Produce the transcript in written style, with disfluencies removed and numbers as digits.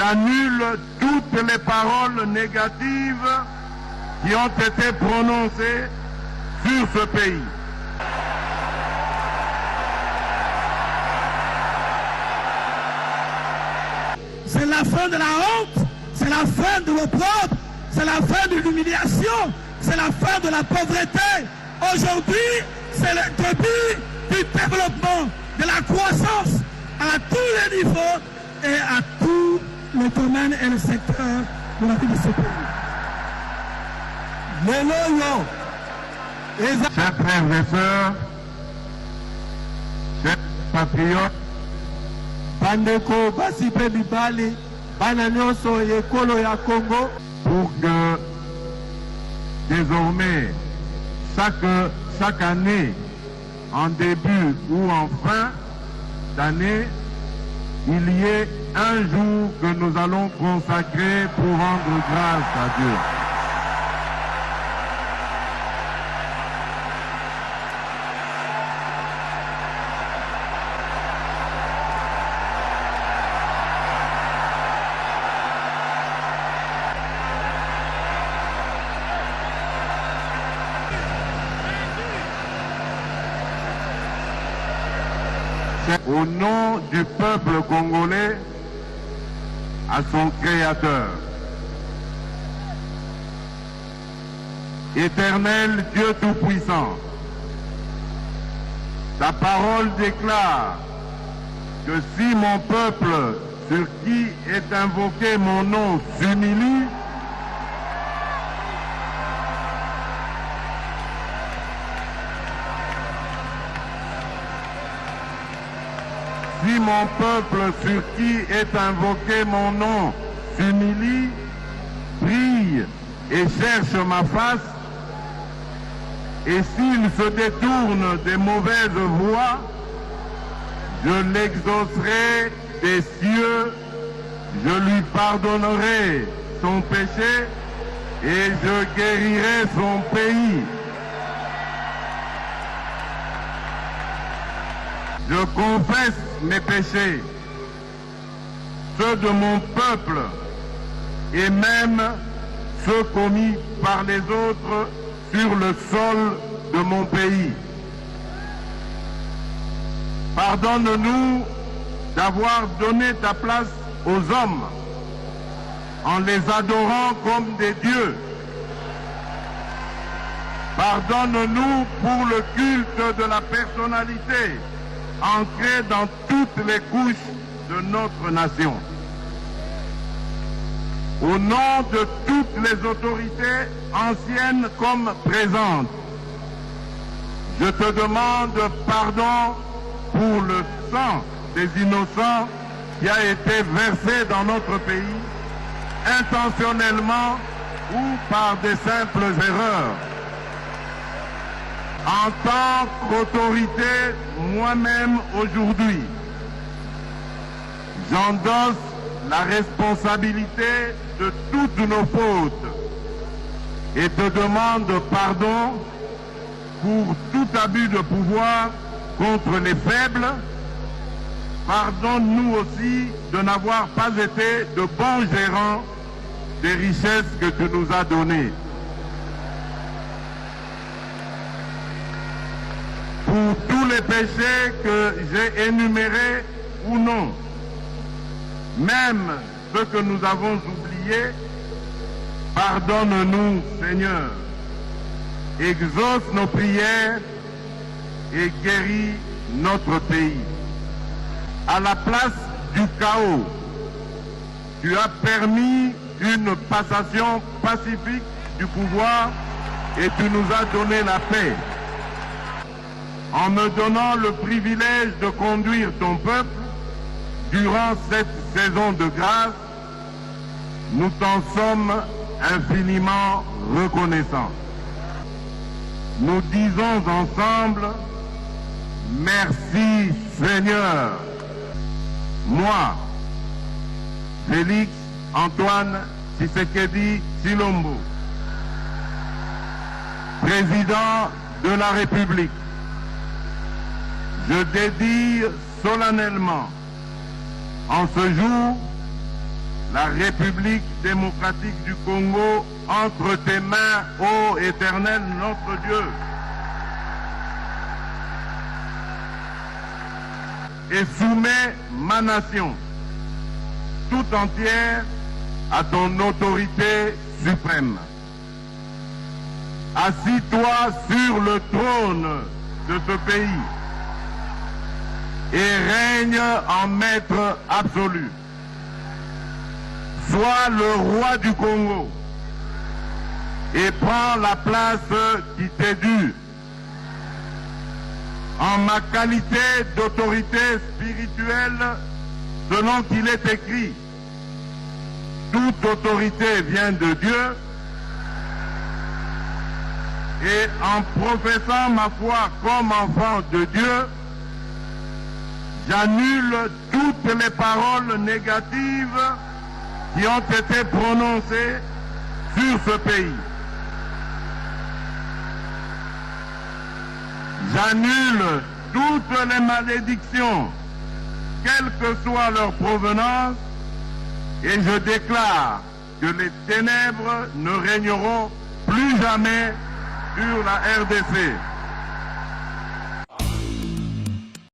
j'annule toutes les paroles négatives qui ont été prononcées sur ce pays. C'est la fin de la honte, c'est la fin de l'opprobre, c'est la fin de l'humiliation, c'est la fin de la pauvreté. Aujourd'hui, c'est le début du développement, de la croissance à tous les niveaux et à tous les domaines et les secteurs de la vie de ce pays. Chers frères et sœurs, chers patriotes, bandeko basipe mibali bana nyonso ekolo ya Congo, pour que désormais chaque année, en début ou en fin d'année, il y ait un jour que nous allons consacrer pour rendre grâce à Dieu. Au nom du peuple congolais, à son Créateur. Éternel Dieu Tout-Puissant, ta parole déclare que si mon peuple, sur qui est invoqué mon nom, s'humilie, si mon peuple sur qui est invoqué mon nom s'humilie, prie et cherche ma face, et s'il se détourne des mauvaises voies, je l'exaucerai des cieux, je lui pardonnerai son péché et je guérirai son pays. Je confesse mes péchés, ceux de mon peuple et même ceux commis par les autres sur le sol de mon pays. Pardonne-nous d'avoir donné ta place aux hommes en les adorant comme des dieux. Pardonne-nous pour le culte de la personnalité ancré dans toutes les couches de notre nation. Au nom de toutes les autorités anciennes comme présentes, je te demande pardon pour le sang des innocents qui a été versé dans notre pays, intentionnellement ou par des simples erreurs. En tant qu'autorité, moi-même aujourd'hui, j'endosse la responsabilité de toutes nos fautes et te demande pardon pour tout abus de pouvoir contre les faibles. Pardonne-nous aussi de n'avoir pas été de bons gérants des richesses que tu nous as données. Pour tous les péchés que j'ai énumérés ou non, même ceux que nous avons oubliés, pardonne-nous, Seigneur. Exauce nos prières et guéris notre pays. À la place du chaos, tu as permis une passation pacifique du pouvoir et tu nous as donné la paix. En me donnant le privilège de conduire ton peuple durant cette saison de grâce, nous t'en sommes infiniment reconnaissants. Nous disons ensemble, merci Seigneur. Moi, Félix Antoine Tshisekedi Tshilombo, président de la République, je dédie solennellement en ce jour la République démocratique du Congo entre tes mains, ô Éternel notre Dieu. Et soumets ma nation tout entière à ton autorité suprême. Assis-toi sur le trône de ce pays et règne en maître absolu. Sois le roi du Congo et prends la place qui t'est due. En ma qualité d'autorité spirituelle, selon qu'il est écrit, toute autorité vient de Dieu, et en professant ma foi comme enfant de Dieu, j'annule toutes les paroles négatives qui ont été prononcées sur ce pays. J'annule toutes les malédictions, quelle que soit leur provenance, et je déclare que les ténèbres ne régneront plus jamais sur la RDC.